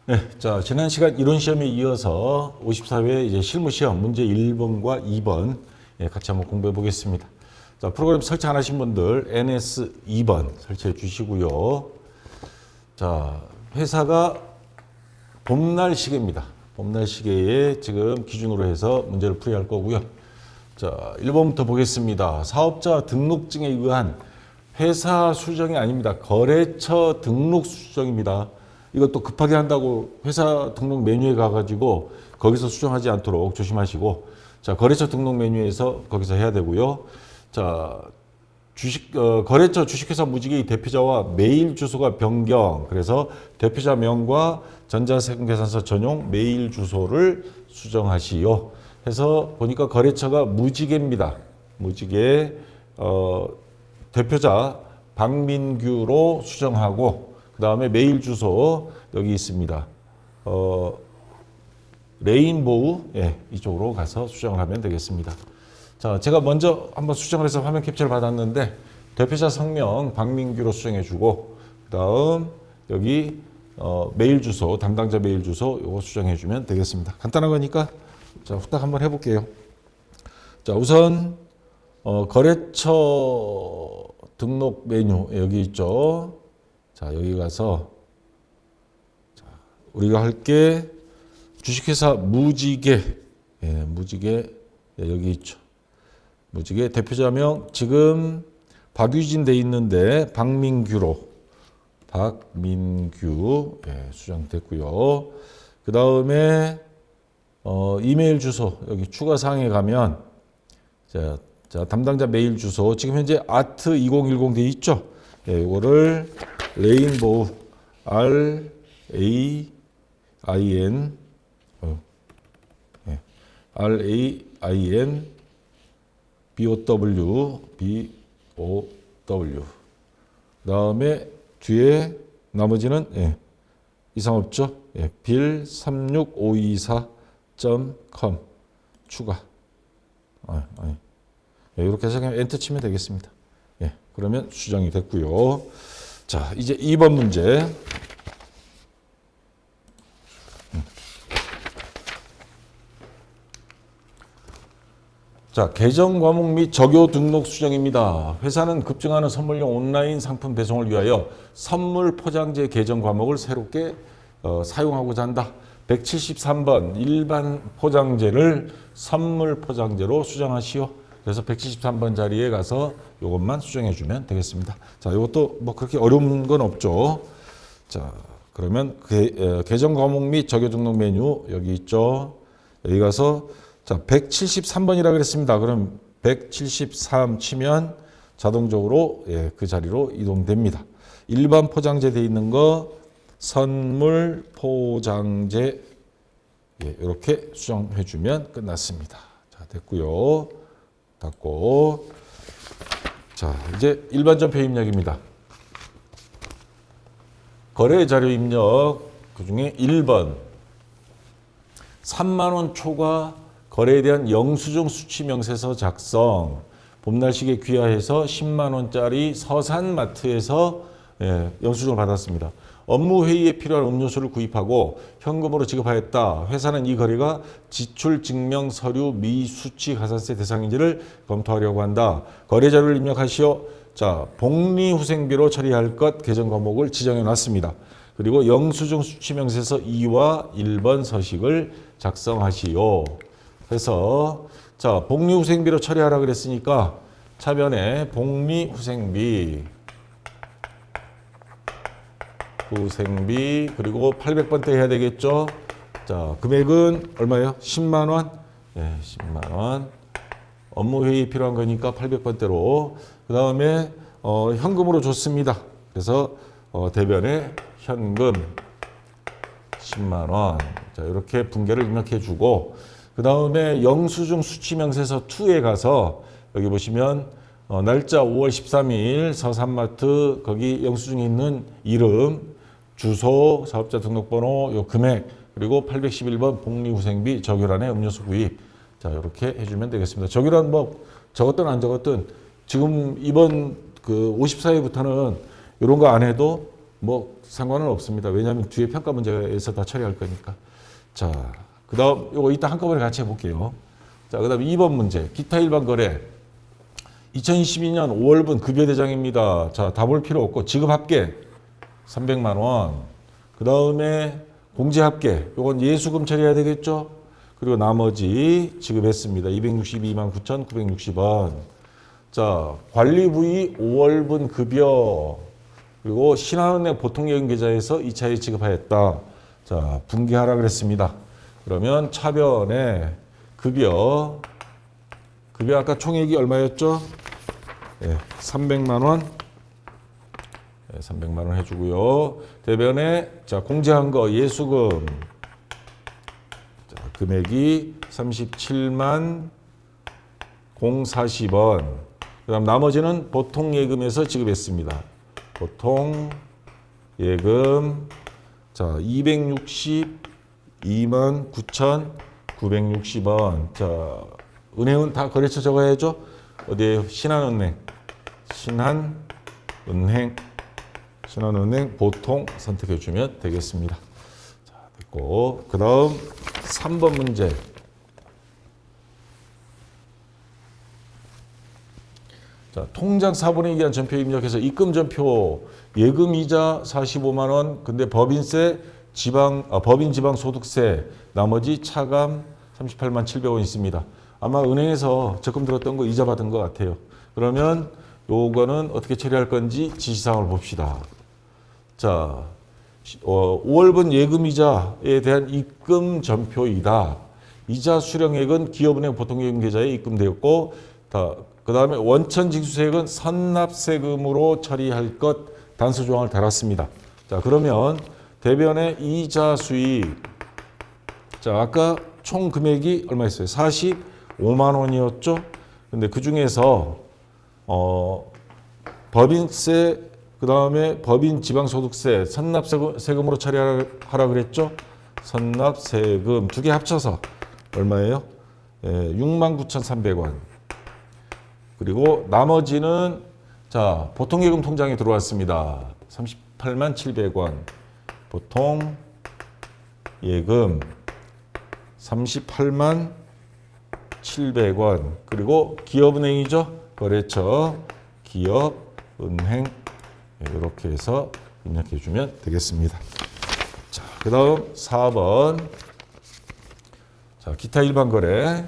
네, 자, 지난 시간 이론 시험에 이어서 54회 이제 실무 시험 문제 1번과 2번 같이 한번 공부해 보겠습니다. 자, 프로그램 설치 안 하신 분들 NS 2번 설치해 주시고요. 자, 회사가 봄날 시계입니다. 봄날 시계에 지금 기준으로 해서 문제를 풀이할 거고요. 자, 1번부터 보겠습니다. 사업자 등록증에 의한 회사 수정이 아닙니다. 거래처 등록 수정입니다. 이것도 급하게 한다고 회사 등록 메뉴에 가가지고 거기서 수정하지 않도록 조심하시고, 자, 거래처 등록 메뉴에서 거기서 해야 되고요. 자, 거래처 주식회사 무지개 대표자와 메일 주소가 변경. 그래서 대표자 명과 전자세금계산서 전용 메일 주소를 수정하시오. 해서 보니까 거래처가 무지개입니다. 무지개, 대표자 박민규로 수정하고, 그 다음에 메일 주소 여기 있습니다. 레인보우, 이쪽으로 가서 수정을 하면 되겠습니다. 자, 제가 먼저 한번 수정을 해서 화면 캡처를 받았는데, 대표자 성명 박민규로 수정해 주고, 그 다음 여기 메일 주소, 담당자 메일 주소 요거 수정해 주면 되겠습니다. 간단한 거니까 자, 후딱 한번 해볼게요. 자, 우선 거래처 등록 메뉴 여기 있죠. 자, 여기 가서 자, 우리가 할 게 주식회사 무지개, 무지개 여기 있죠. 무지개 대표자명 지금 박유진 돼 있는데 박민규로 박민규 수정됐고요. 그 다음에 이메일 주소 여기 추가 사항에 가면 자, 담당자 메일 주소 지금 현재 아트2010 돼 있죠. 이거를 레인보우 RAIN BOW 그 다음에 뒤에 나머지는 이상 없죠. 빌36524.com 추가. 이렇게 해서 그냥 엔터 치면 되겠습니다. 그러면 수정이 됐고요. 자, 이제 2번 문제. 자, 계정 과목 및 적요 등록 수정입니다. 회사는 급증하는 선물용 온라인 상품 배송을 위하여 선물 포장재 계정 과목을 새롭게 사용하고자 한다. 173번 일반 포장재를 선물 포장재로 수정하시오. 그래서 173번 자리에 가서 이것만 수정해 주면 되겠습니다. 자, 이것도 뭐 그렇게 어려운 건 없죠. 자, 그러면 계정 과목 및 적요 등록 메뉴 여기 있죠. 여기 가서 자, 173번이라 그랬습니다. 그럼 173 치면 자동적으로 그 자리로 이동됩니다. 일반 포장재 돼 있는 거 선물 포장재 이렇게 수정해 주면 끝났습니다. 자, 됐고요. 닫고. 자, 이제 일반 전표 입력입니다. 거래 자료 입력 그중에 1번 3만 원 초과 거래에 대한 영수증 수취 명세서 작성. 봄날 시계 귀하해서 10만 원짜리 서산마트에서 영수증을 받았습니다. 업무 회의에 필요한 음료수를 구입하고 현금으로 지급하였다. 회사는 이 거래가 지출 증명 서류 미수취 가산세 대상인지를 검토하려고 한다. 거래 자료를 입력하시오. 자, 복리후생비로 처리할 것 계정 과목을 지정해 놨습니다. 그리고 영수증 수취 명세서 2와 1번 서식을 작성하시오. 그래서 자, 복리후생비로 처리하라 그랬으니까 차변에 복리후생비 그리고 800번대 해야 되겠죠. 자, 금액은 얼마예요? 10만 원. 10만 원. 업무 회의 필요한 거니까 800번대로. 그 다음에 현금으로 줬습니다. 그래서 대변에 현금 10만 원. 자, 이렇게 분계를 입력해 주고, 그 다음에 영수증 수취명세서 2에 가서 여기 보시면 날짜 5월 13일 서산마트 거기 영수증에 있는 이름, 주소, 사업자 등록번호, 요 금액, 그리고 811번 복리후생비 적요란에 음료수 구입. 자, 이렇게 해주면 되겠습니다. 적요란 뭐 적었든 안 적었든 지금 이번 그 54회부터는 이런 거 안 해도 뭐 상관은 없습니다. 왜냐하면 뒤에 평가 문제에서 다 처리할 거니까. 자, 그다음 요거 이따 한꺼번에 같이 해볼게요. 자, 그다음 2번 문제. 기타 일반 거래. 2022년 5월분 급여 대장입니다. 자, 다 볼 필요 없고 지급 합계 300만 원. 그다음에 공제 합계. 요건 예수금 처리해야 되겠죠? 그리고 나머지 지급했습니다. 262만 9,960원. 자, 관리 부위 5월분 급여. 그리고 신한은행 보통예금 계좌에서 2차에 지급하였다. 자, 분기하라 그랬습니다. 그러면 차변에 급여 아까 총액이 얼마였죠? 예, 300만 원. 예, 300만 원 해주고요. 대변에 자 공제한 거 예수금. 자, 금액이 37만 040원. 그다음 나머지는 보통 예금에서 지급했습니다. 보통 예금 자 262만 9,960원. 자, 은행은 다 거래처 적어야죠. 어디에요? 신한은행 보통 선택해 주면 되겠습니다. 자, 됐고 그 다음 3번 문제. 자, 통장 4분의 2 기한 전표 입력해서 입금 전표 예금 이자 45만 원. 근데 법인 지방 소득세 나머지 차감 38만 700원 있습니다. 아마 은행에서 적금 들었던 거 이자 받은 것 같아요. 그러면 요거는 어떻게 처리할 건지 지시사항을 봅시다. 자, 5월분 예금이자에 대한 입금 전표이다. 이자 수령액은 기업은행 보통예금 계좌에 입금되었고, 그 다음에 원천징수세액은 선납세금으로 처리할 것 단서 조항을 달았습니다. 자, 그러면 대변의 이자 수익. 자, 아까 총 금액이 얼마였어요? 45만 원이었죠? 근데 그 중에서 법인세, 그 다음에 법인 지방소득세, 선납세금으로 처리하라 그랬죠? 선납세금 두 개 합쳐서 얼마예요? 69,300원. 그리고 나머지는 자 보통예금 통장에 들어왔습니다. 38만 700원. 보통예금 38만 700원. 그리고 기업은행이죠. 거래처, 기업은행 이렇게 해서 입력해 주면 되겠습니다. 자, 그 다음 4번. 자, 기타 일반 거래.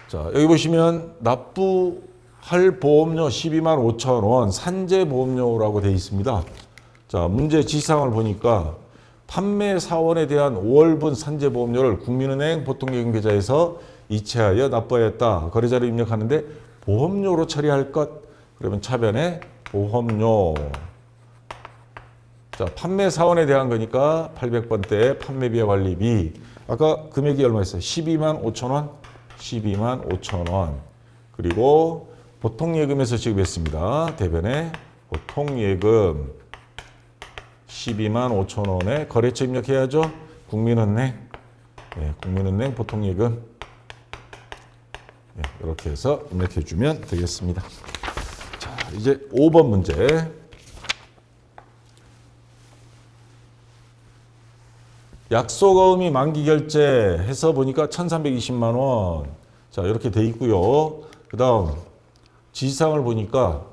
자, 여기 보시면 납부할 보험료 12만 5천 원 산재 보험료라고 되어 있습니다. 자, 문제 지시사항을 보니까 판매 사원에 대한 5월분 산재 보험료를 국민은행 보통예금 계좌에서 이체하여 납부하였다. 거래자를 입력하는데 보험료로 처리할 것. 그러면 차변에 보험료. 자, 판매 사원에 대한 거니까 800번대 판매비와 관리비. 아까 금액이 얼마였어요? 12만 5천 원. 12만 5천 원. 그리고 보통예금에서 지급했습니다. 대변에 보통예금 12만 5천 원에 거래처 입력해야죠. 국민은행. 네, 국민은행 보통예금. 네, 이렇게 해서 입력해 주면 되겠습니다. 자, 이제 5번 문제. 약속어음이 만기 결제해서 보니까 1,320만 원. 자, 이렇게 돼 있고요. 그 다음 지시사항을 보니까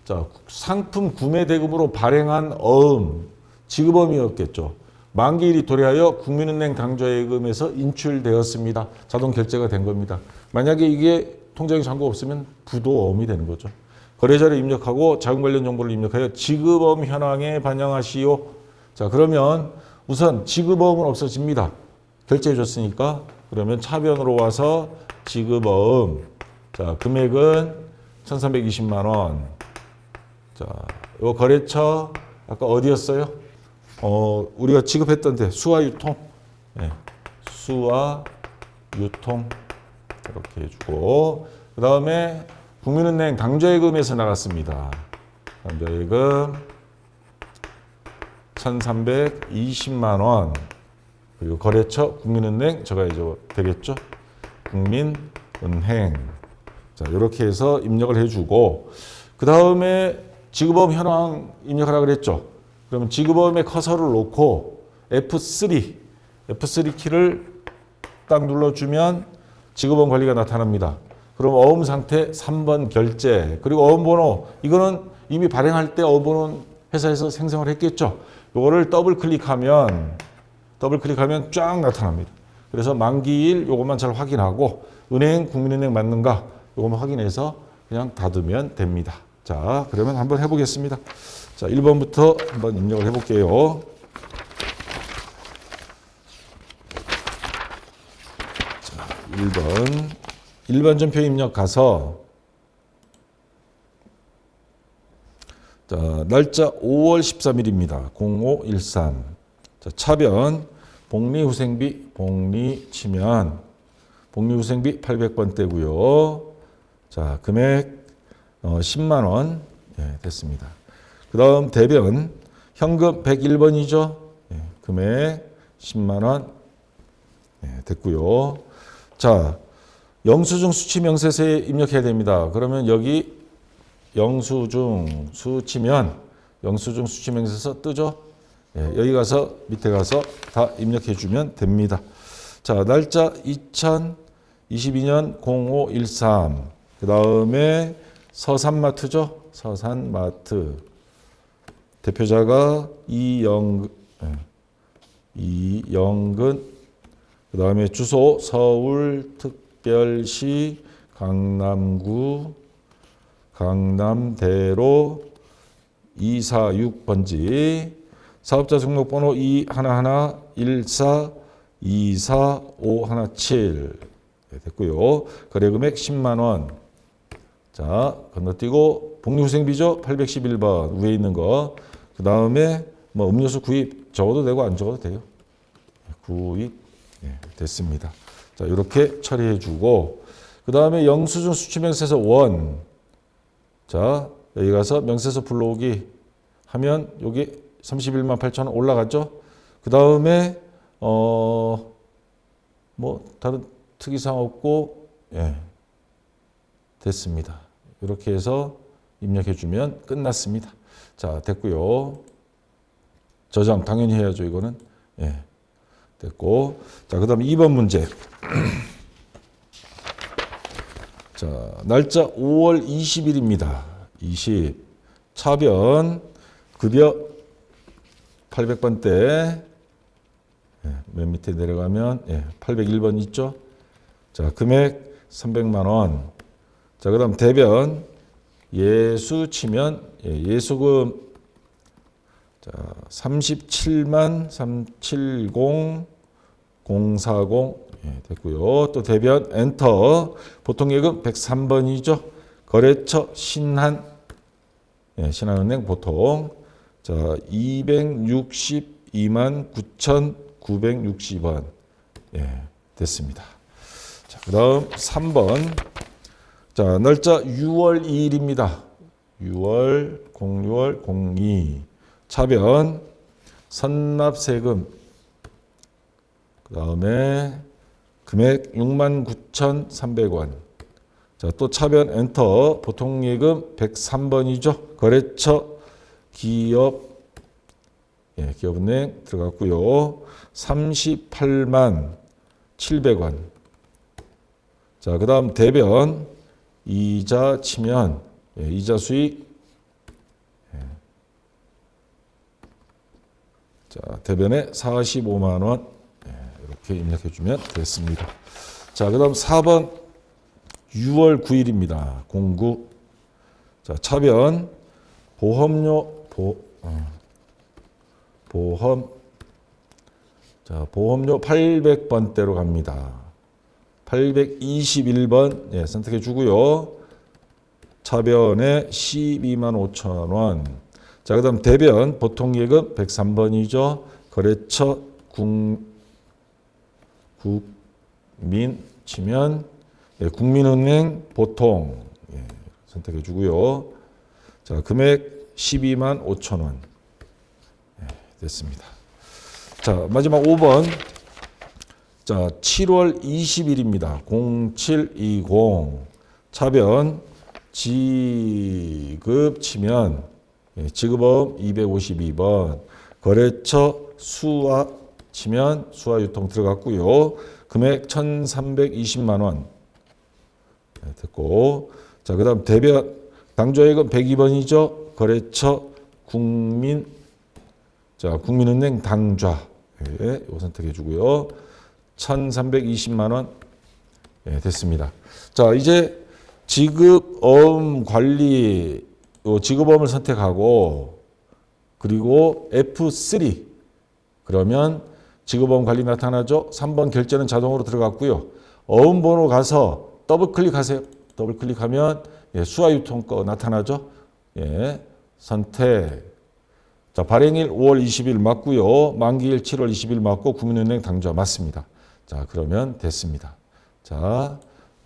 자, 상품 구매 대금으로 발행한 어음, 지급어음이었겠죠. 만기일이 도래하여 국민은행 당좌예금에서 인출되었습니다. 자동 결제가 된 겁니다. 만약에 이게 통장에 잔고 없으면 부도어음이 되는 거죠. 거래자를 입력하고 자금 관련 정보를 입력하여 지급어음 현황에 반영하시오. 자, 그러면 우선 지급어음은 없어집니다. 결제해 줬으니까. 그러면 차변으로 와서 지급어음. 자, 금액은 1,320만 원. 자, 요 거래처 아까 어디였어요? 우리가 지급했던 데 수화 유통. 네, 수화 유통 이렇게 해주고 그 다음에 국민은행 당좌예금에서 나갔습니다. 당좌예금 1,320만 원. 그리고 거래처 국민은행 적어야죠. 되겠죠? 국민은행. 자, 이렇게 해서 입력을 해주고 그 다음에 지급보험 현황 입력하라 그랬죠. 그러면 지급보험의 커서를 놓고 F3 키를 딱 눌러주면 지급보험 관리가 나타납니다. 그럼 어음 상태 3번 결제, 그리고 어음 번호, 이거는 이미 발행할 때 어음 번호는 회사에서 생성을 했겠죠. 요거를 더블 클릭하면 쫙 나타납니다. 그래서 만기일 요것만 잘 확인하고 은행, 국민은행 맞는가 요것만 확인해서 그냥 닫으면 됩니다. 자, 그러면 한번 해보겠습니다. 자, 1번부터 한번 입력을 해볼게요. 자, 1번. 일반 전표 입력 가서 자, 날짜 5월 13일입니다. 0513. 자, 차변 복리후생비 치면 복리후생비 800번대고요. 자, 금액 10만 원 됐습니다. 그 다음 대변 현금 101번이죠. 금액 10만 원 됐고요. 자, 영수증 수취 명세서에 입력해야 됩니다. 그러면 여기 영수증 수취면 영수증 수취 명세서 뜨죠. 여기 가서 밑에 가서 다 입력해 주면 됩니다. 자, 날짜 2022년 0513. 그 다음에 서산마트죠. 서산마트. 대표자가 이영근. 그 다음에 주소 서울특별시 강남구 강남대로 246번지. 사업자 등록번호 21114245517 됐고요. 거래금액 10만 원. 자, 건너뛰고 복리후생비죠. 811번 위에 있는 거. 그 다음에 뭐 음료수 구입 적어도 되고 안 적어도 돼요. 구입 됐습니다. 자, 이렇게 처리해주고 그 다음에 영수증 수취명세서 1. 자, 여기 가서 명세서 불러오기 하면 여기 31만 8천 원 올라갔죠. 그 다음에 뭐 다른 특이사항 없고 됐습니다. 이렇게 해서 입력해주면 끝났습니다. 자, 됐고요. 저장 당연히 해야죠. 이거는 됐고. 자, 그 다음에 2번 문제. 자, 날짜 5월 20일입니다. 20. 차변 급여 800번대 맨 밑에 내려가면 801번 있죠. 자, 금액 300만 원. 자, 그 다음 대변 예수 치면 예수금 자, 37만 370 040 됐고요. 또 대변 엔터 보통예금 103번이죠. 거래처 신한 신한은행 보통 자 262만 9,960원 됐습니다. 자, 그다음 3번 자 날짜 6월 2일입니다. 06월 02 차변 선납세금 그 다음에 금액 69,300원. 자, 또 차변 엔터 보통예금 103번이죠. 거래처 기업 기업은행 들어갔고요. 38만 700원. 자, 그 다음 대변 이자 치면 이자 수익 자, 대변에 45만 원 이렇게 입력해 주면 됐습니다. 자, 그 다음 4번 6월 9일입니다. 09. 자, 차변 보험료 보험료 800번대로 갑니다. 821번 선택해 주고요. 차변에 12만 5천 원. 자, 그 다음 대변 보통예금 103번이죠. 거래처 국민 치면 국민은행 보통 선택해 주고요. 자, 금액 12만 5천 원 됐습니다. 자, 마지막 5번. 자, 7월 20일입니다. 0720 차변 지급 치면 지급어음 252번, 거래처 수화 치면 수화유통 들어갔고요. 금액 1,320만 원 됐고, 자 그다음 대변 당조액은 102번이죠. 거래처 국민은행 당좌 이거 선택해 주고요. 1,320만 원 됐습니다. 자 이제 지급어음 관리 지급어음을 선택하고 그리고 F3 그러면 지급어음 관리 나타나죠. 3번 결제는 자동으로 들어갔고요. 어음 번호 가서 더블 클릭하세요. 더블 클릭하면 수화유통 거 나타나죠. 선택. 자, 발행일 5월 20일 맞고요. 만기일 7월 20일 맞고 국민은행 당좌 맞습니다. 자, 그러면 됐습니다. 자,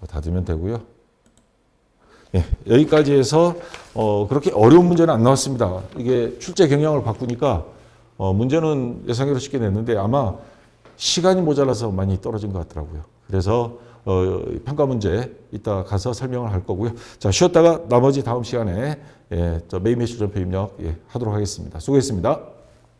닫으면 되고요. 여기까지 해서 그렇게 어려운 문제는 안 나왔습니다. 이게 출제 경향을 바꾸니까 문제는 예상외로 쉽게 냈는데 아마 시간이 모자라서 많이 떨어진 것 같더라고요. 그래서 평가 문제 이따 가서 설명을 할 거고요. 자, 쉬었다가 나머지 다음 시간에 메인 매출 전표 입력 하도록 하겠습니다. 수고했습니다.